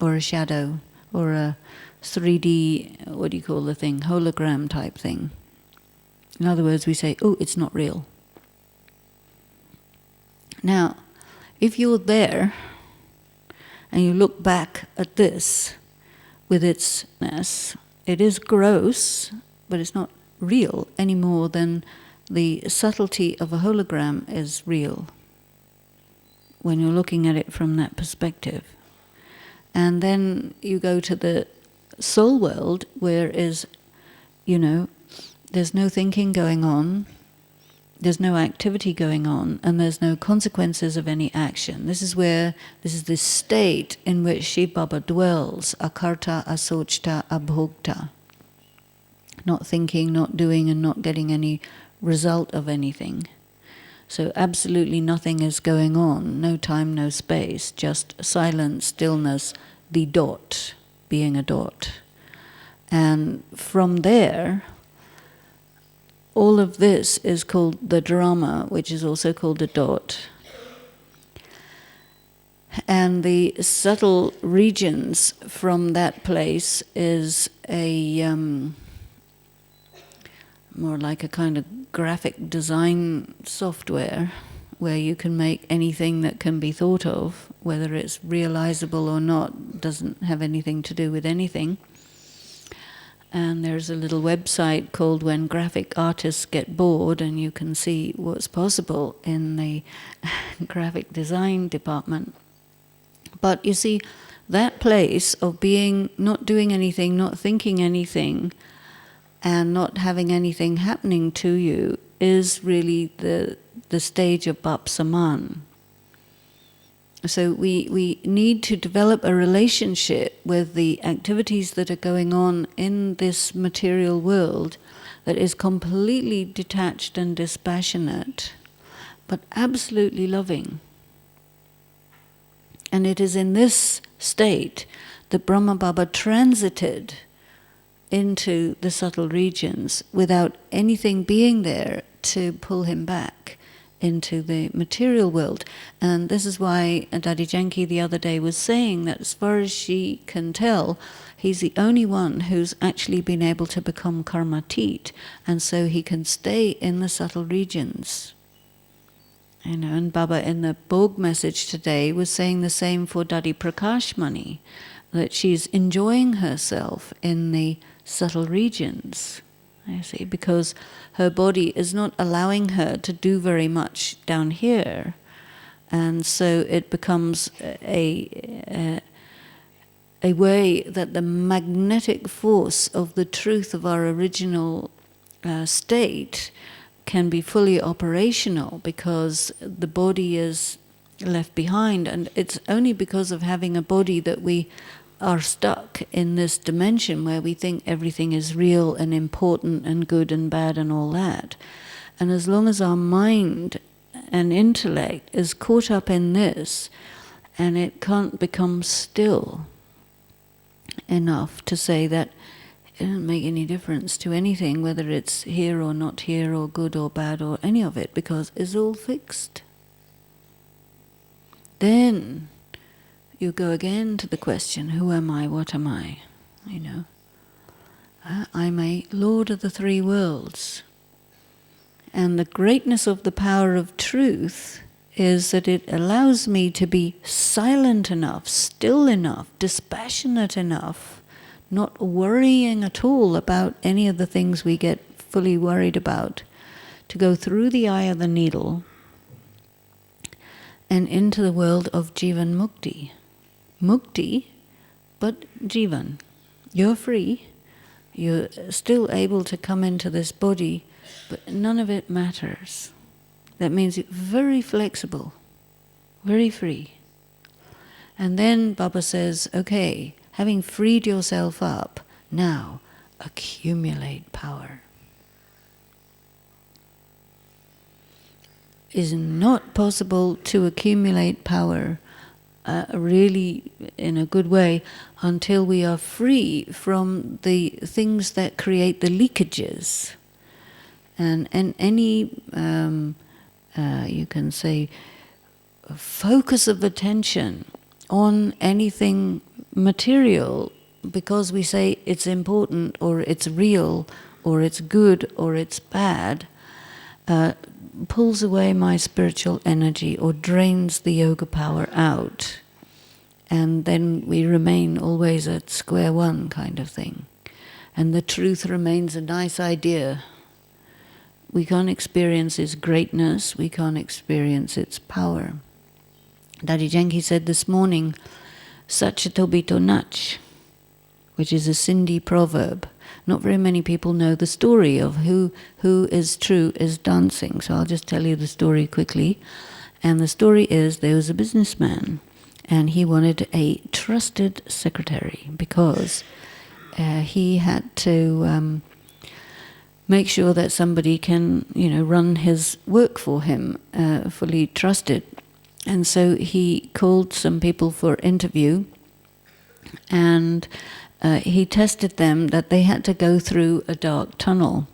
or a shadow, or a 3D, what do you call the thing, hologram type thing. In other words, we say, oh, it's not real. Now, if you're there, and you look back at this with its ness, it is gross, but it's not real any more than the subtlety of a hologram is real when you're looking at it from that perspective. And then you go to the soul world, where is, there's no thinking going on, there's no activity going on, and there's no consequences of any action. This is the state in which Shiv Baba dwells, akarta, asochta, abhokta. Not thinking, not doing, and not getting any result of anything. So absolutely nothing is going on, no time, no space, just silence, stillness, the dot, being a dot. And from there, all of this is called the drama, which is also called the dot. And the subtle regions from that place is a more like a kind of graphic design software where you can make anything that can be thought of, whether it's realizable or not, doesn't have anything to do with anything. And there's a little website called When Graphic Artists Get Bored, and you can see what's possible in the graphic design department. But you see, that place of being, not doing anything, not thinking anything, and not having anything happening to you is really the stage of Bap Saman. So we need to develop a relationship with the activities that are going on in this material world that is completely detached and dispassionate, but absolutely loving. And it is in this state that Brahma Baba transited into the subtle regions without anything being there to pull him back into the material world. And this is why Dadi Janki the other day was saying that as far as she can tell, he's the only one who's actually been able to become karmatit, and so he can stay in the subtle regions. And Baba in the Bhog message today was saying the same for Dadi Prakashmani, that she's enjoying herself in the subtle regions, I see, because her body is not allowing her to do very much down here, and so it becomes a way that the magnetic force of the truth of our original state can be fully operational, because the body is left behind, and it's only because of having a body that we are stuck in this dimension where we think everything is real and important and good and bad and all that. And as long as our mind and intellect is caught up in this, and it can't become still enough to say that it doesn't make any difference to anything, whether it's here or not here, or good or bad, or any of it, because it's all fixed. Then you go again to the question, who am I, what am I? I'm a lord of the three worlds. And the greatness of the power of truth is that it allows me to be silent enough, still enough, dispassionate enough, not worrying at all about any of the things we get fully worried about, to go through the eye of the needle and into the world of Jivan Mukti. Mukti, but Jivan. You're free, you're still able to come into this body, but none of it matters. That means you're very flexible, very free. And then Baba says, okay, having freed yourself up, now accumulate power. Is not possible to accumulate power really in a good way until we are free from the things that create the leakages. And any, you can say, focus of attention on anything material because we say it's important or it's real or it's good or it's bad, pulls away my spiritual energy or drains the yoga power out. And then we remain always at square one kind of thing. And the truth remains a nice idea. We can't experience its greatness, we can't experience its power. Daddy Janki said this morning, Sachitobito Nach, which is a Sindhi proverb. Not very many people know the story of who is true is dancing. So I'll just tell you the story quickly. And the story is there was a businessman and he wanted a trusted secretary because he had to make sure that somebody can, run his work for him, fully trusted. And so he called some people for interview and he tested them that they had to go through a dark tunnel.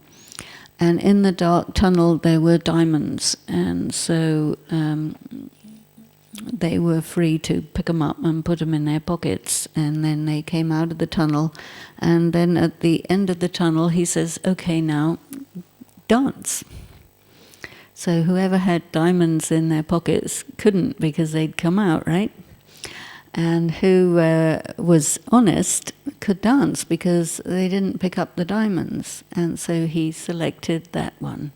And in the dark tunnel there were diamonds. And so they were free to pick them up and put them in their pockets. And then they came out of the tunnel. And then at the end of the tunnel he says, okay, now dance. So whoever had diamonds in their pockets couldn't because they'd come out, right? And who was honest could dance because they didn't pick up the diamonds. And so he selected that one.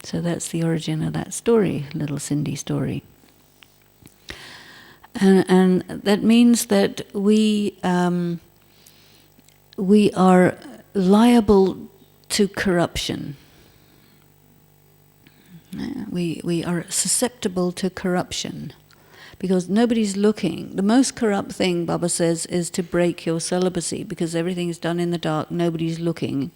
So that's the origin of that story, little Sindhi story. And that means that we are liable to corruption. We are susceptible to corruption. Because nobody's looking. The most corrupt thing, Baba says, is to break your celibacy, because everything is done in the dark, nobody's looking.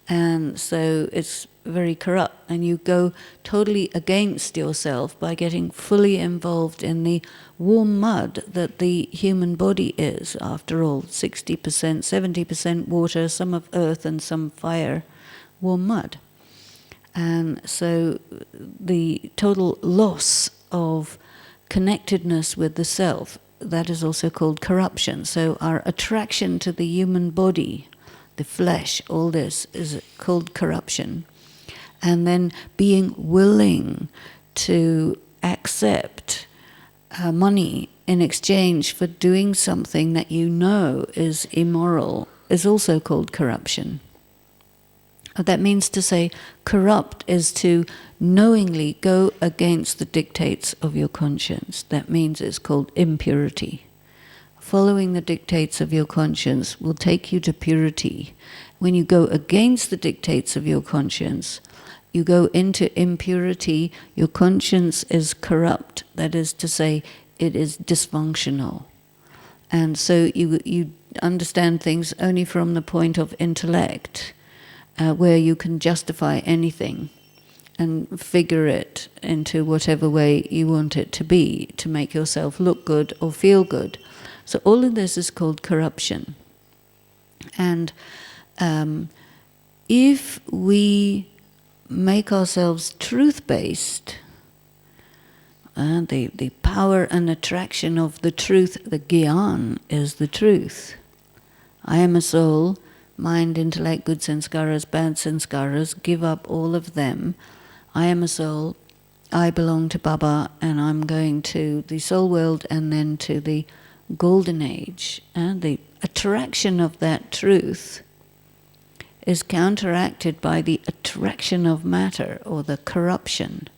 And so it's very corrupt. And you go totally against yourself by getting fully involved in the warm mud that the human body is. After all, 60%, 70% water, some of earth and some fire, warm mud. And so the total loss of connectedness with the self, that is also called corruption. So our attraction to the human body, the flesh, all this is called corruption. And then being willing to accept money in exchange for doing something that you know is immoral is also called corruption. That means to say, corrupt is to knowingly go against the dictates of your conscience. That means it's called impurity. Following the dictates of your conscience will take you to purity. When you go against the dictates of your conscience, you go into impurity, your conscience is corrupt. That is to say, it is dysfunctional. And so you understand things only from the point of intellect, where you can justify anything and figure it into whatever way you want it to be, to make yourself look good or feel good. So all of this is called corruption. And if we make ourselves truth-based, The power and attraction of the truth, the gyan, is the truth. I am a soul, mind, intellect, good sanskaras, bad sanskaras, give up all of them. I am a soul, I belong to Baba, and I'm going to the soul world and then to the golden age. And the attraction of that truth is counteracted by the attraction of matter, or the corruption.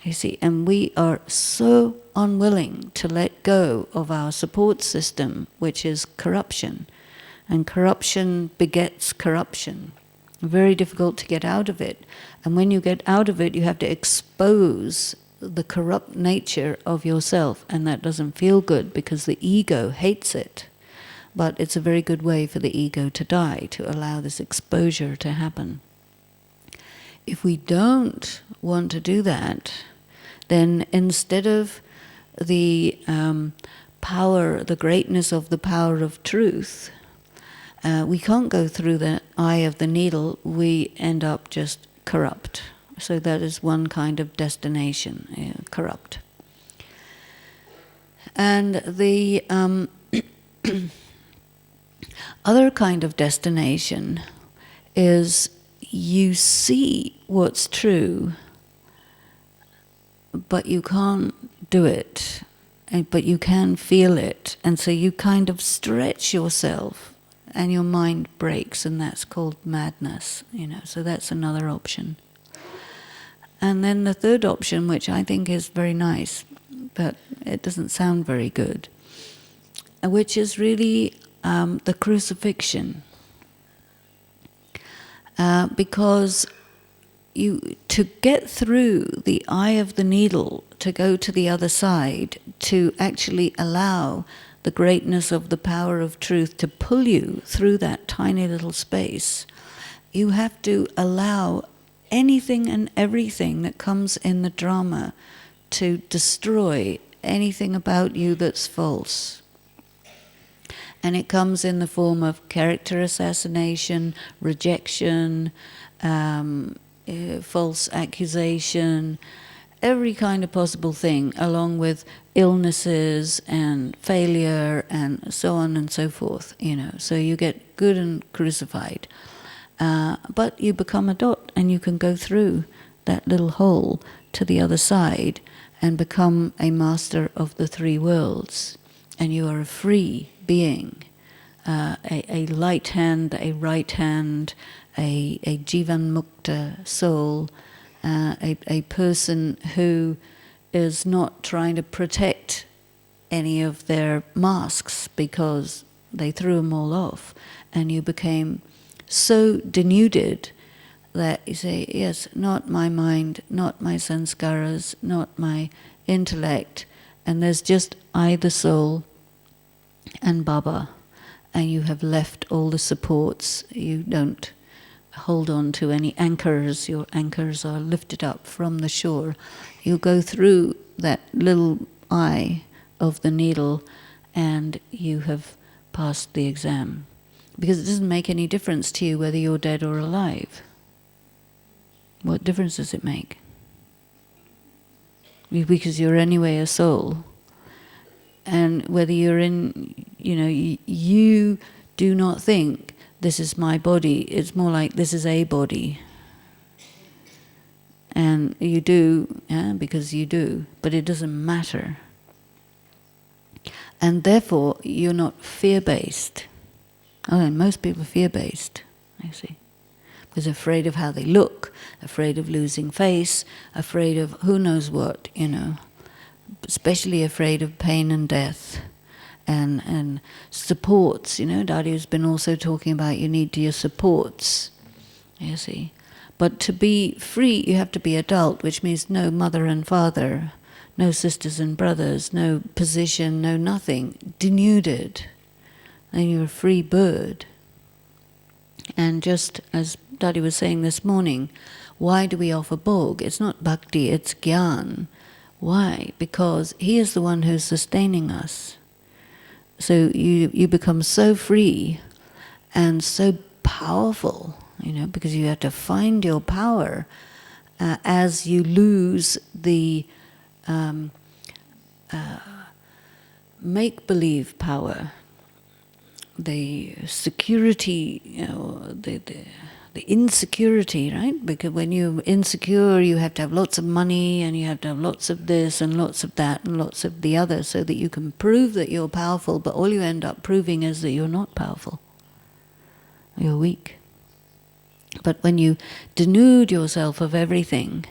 You see, and we are so unwilling to let go of our support system, which is corruption. And corruption begets corruption. Very difficult to get out of it. And when you get out of it, you have to expose the corrupt nature of yourself. And that doesn't feel good because the ego hates it. But it's a very good way for the ego to die, to allow this exposure to happen. If we don't want to do that, then instead of the power, the greatness of the power of truth, we can't go through the eye of the needle, we end up just corrupt. So that is one kind of destination, corrupt. And the other kind of destination is you see what's true, but you can't do it, but you can feel it. And so you kind of stretch yourself and your mind breaks, and that's called madness, so that's another option. And then the third option, which I think is very nice, but it doesn't sound very good, which is really the crucifixion. Because to get through the eye of the needle, to go to the other side, to actually allow the greatness of the power of truth to pull you through that tiny little space, you have to allow anything and everything that comes in the drama to destroy anything about you that's false. And it comes in the form of character assassination, rejection, false accusation, every kind of possible thing, along with illnesses and failure and so on and so forth, So you get good and crucified. But you become a dot, and you can go through that little hole to the other side and become a master of the three worlds. And you are a free being, a light hand, a right hand, a jivan mukta soul, a person who is not trying to protect any of their masks because they threw them all off, and you became so denuded that you say, yes, not my mind, not my sanskaras, not my intellect, and there's just I, the soul, and Baba, and you have left all the supports. You don't hold on to any anchors. Your anchors are lifted up from the shore. You go through that little eye of the needle, and you have passed the exam. Because it doesn't make any difference to you whether you're dead or alive. What difference does it make? Because you're anyway a soul. And whether you're in, you do not think this is my body. It's more like this is a body. And you do, because you do, but it doesn't matter. And therefore, you're not fear-based. Oh, and most people are fear-based, I see. Because they're afraid of how they look, afraid of losing face, afraid of who knows what, especially afraid of pain and death. And supports, Daddy's been also talking about you need your supports, you see. But to be free, you have to be adult, which means no mother and father, no sisters and brothers, no position, no nothing, denuded. And you're a free bird. And just as Daddy was saying this morning, why do we offer Bhog? It's not bhakti, it's gyan. Why? Because he is the one who's sustaining us. So you become so free and so powerful, because you have to find your power as you lose the make-believe power, the security, the insecurity, right? Because when you're insecure, you have to have lots of money and you have to have lots of this and lots of that and lots of the other so that you can prove that you're powerful, but all you end up proving is that you're not powerful. You're weak. But when you denude yourself of everything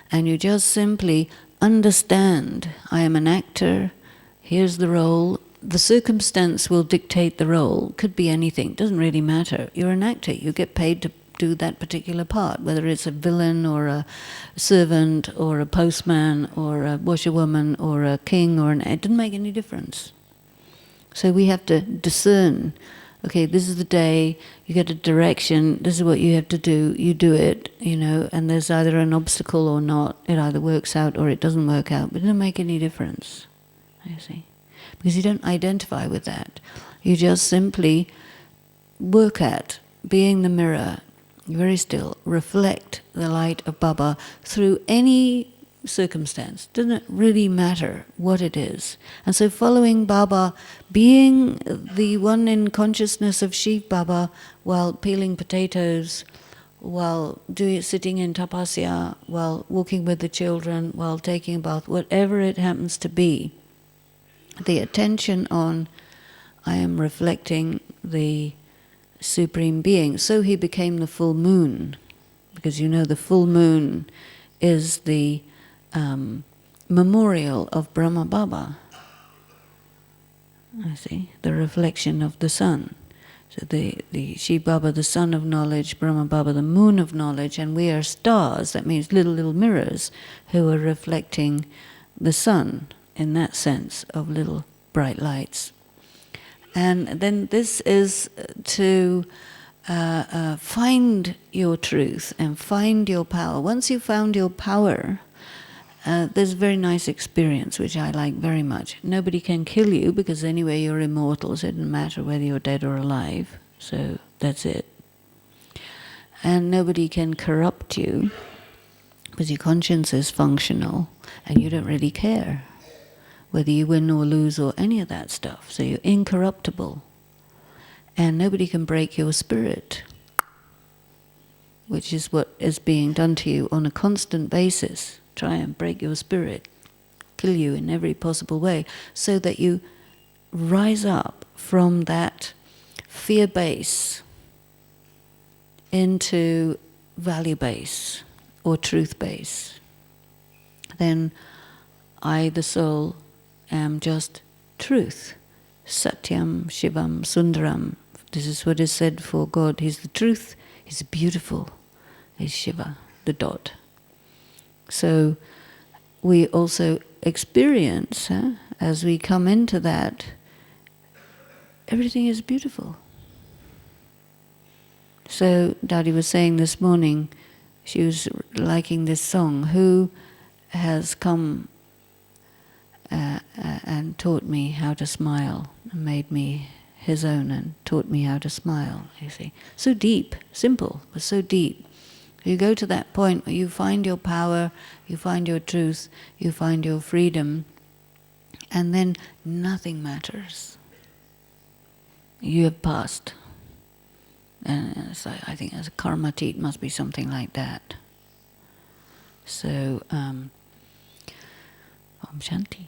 and you just simply understand, I am an actor, here's the role, the circumstance will dictate the role. Could be anything, doesn't really matter. You're an actor, you get paid to do that particular part, whether it's a villain or a servant or a postman or a washerwoman or a king or it doesn't make any difference. So we have to discern, okay, this is the day, you get a direction, this is what you have to do, you do it, and there's either an obstacle or not. It either works out or it doesn't work out, but it doesn't make any difference, you see. Because you don't identify with that. You just simply work at being the mirror, very still, reflect the light of Baba through any circumstance. Doesn't really matter what it is. And so following Baba, being the one in consciousness of Shiv Baba while peeling potatoes, while sitting in tapasya, while walking with the children, while taking a bath, whatever it happens to be, the attention on, I am reflecting the Supreme Being. So he became the full moon, because the full moon is the memorial of Brahma Baba. I see, the reflection of the sun. So the Shiv Baba, the sun of knowledge, Brahma Baba, the moon of knowledge, and we are stars, that means little mirrors, who are reflecting the sun, in that sense of little bright lights. And then this is to find your truth and find your power. Once you've found your power, there's a very nice experience, which I like very much. Nobody can kill you, because anyway you're immortal, so it doesn't matter whether you're dead or alive. So that's it. And nobody can corrupt you, because your conscience is functional, and you don't really care whether you win or lose or any of that stuff. So you're incorruptible. And nobody can break your spirit, which is what is being done to you on a constant basis. Try and break your spirit, kill you in every possible way, so that you rise up from that fear base into value base or truth base. Then I, the soul, am just truth. Satyam, Shivam, Sundaram. This is what is said for God. He's the truth, He's beautiful, He's Shiva, the dot. So we also experience, as we come into that, everything is beautiful. So Daddy was saying this morning, she was liking this song, who has come and taught me how to smile, and made me his own and taught me how to smile, you see. So deep, simple, but so deep. You go to that point where you find your power, you find your truth, you find your freedom, and then nothing matters. You have passed. And it's like, I think as a karmatit must be something like that. So, Om Shanti.